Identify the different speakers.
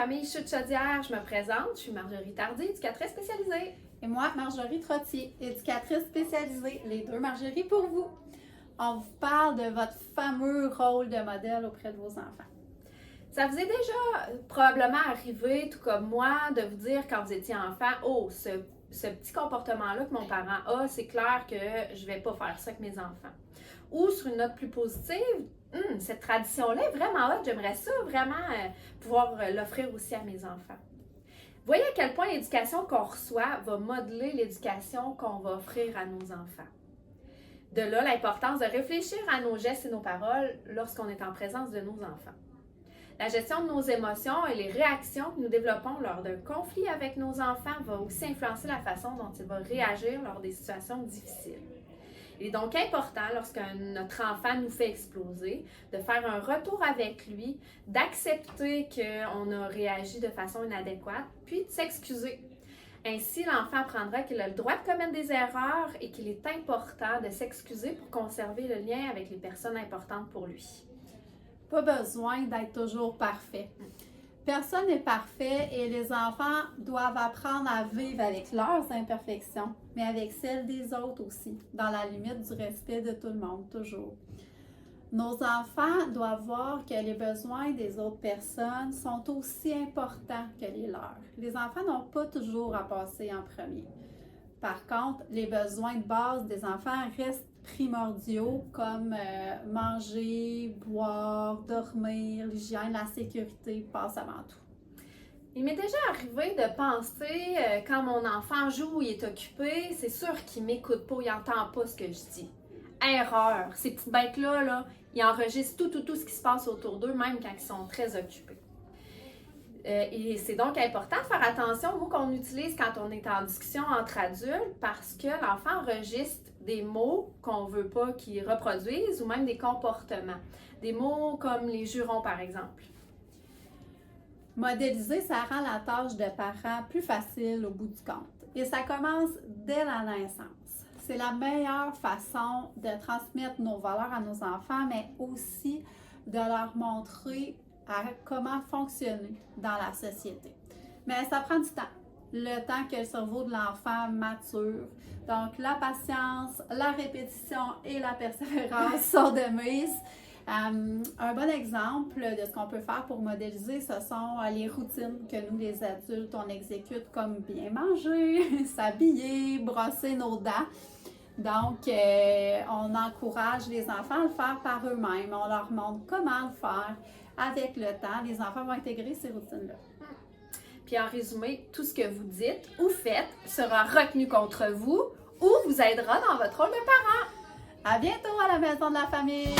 Speaker 1: famille Chute-Chaudière, je me présente, je suis Marjorie Tardy, éducatrice spécialisée.
Speaker 2: Et moi, Marjorie Trottier, éducatrice spécialisée, les deux Marjorie pour vous. On vous parle de votre fameux rôle de modèle auprès de vos enfants.
Speaker 1: Ça vous est déjà probablement arrivé, tout comme moi, de vous dire quand vous étiez enfant, oh, ce petit comportement-là que mon parent a, c'est clair que je vais pas faire ça avec mes enfants. Ou sur une note plus positive, cette tradition-là est vraiment hot, j'aimerais ça vraiment pouvoir l'offrir aussi à mes enfants. Voyez à quel point l'éducation qu'on reçoit va modeler l'éducation qu'on va offrir à nos enfants. De là, l'importance de réfléchir à nos gestes et nos paroles lorsqu'on est en présence de nos enfants. La gestion de nos émotions et les réactions que nous développons lors d'un conflit avec nos enfants va aussi influencer la façon dont ils vont réagir lors des situations difficiles. Il est donc important, lorsque notre enfant nous fait exploser, de faire un retour avec lui, d'accepter qu'on a réagi de façon inadéquate, puis de s'excuser. Ainsi, l'enfant apprendra qu'il a le droit de commettre des erreurs et qu'il est important de s'excuser pour conserver le lien avec les personnes importantes pour lui.
Speaker 2: Pas besoin d'être toujours parfait. Personne n'est parfait et les enfants doivent apprendre à vivre avec leurs imperfections, mais avec celles des autres aussi, dans la limite du respect de tout le monde, toujours. Nos enfants doivent voir que les besoins des autres personnes sont aussi importants que les leurs. Les enfants n'ont pas toujours à passer en premier. Par contre, les besoins de base des enfants restent primordiaux comme manger, boire, dormir, l'hygiène, la sécurité passe avant tout.
Speaker 1: Il m'est déjà arrivé de penser, quand mon enfant joue ou il est occupé, c'est sûr qu'il m'écoute pas, il n'entend pas ce que je dis. Erreur! Ces petites bêtes-là, ils enregistrent tout ce qui se passe autour d'eux, même quand ils sont très occupés. Et c'est donc important de faire attention aux mots qu'on utilise quand on est en discussion entre adultes parce que l'enfant enregistre des mots qu'on ne veut pas qu'ils reproduisent ou même des comportements. Des mots comme les jurons, par exemple.
Speaker 2: Modéliser, ça rend la tâche de parent plus facile au bout du compte. Et ça commence dès la naissance. C'est la meilleure façon de transmettre nos valeurs à nos enfants, mais aussi de leur montrer comment fonctionner dans la société. Mais ça prend du temps. Le temps que le cerveau de l'enfant mature. Donc, la patience, la répétition et la persévérance sont de mise. Un bon exemple de ce qu'on peut faire pour modéliser, ce sont les routines que nous, les adultes, on exécute comme bien manger, s'habiller, brosser nos dents. Donc, on encourage les enfants à le faire par eux-mêmes. On leur montre comment le faire. Avec le temps, les enfants vont intégrer ces routines-là.
Speaker 1: Puis en résumé, tout ce que vous dites ou faites sera retenu contre vous ou vous aidera dans votre rôle de parent.
Speaker 2: À bientôt à la maison de la famille!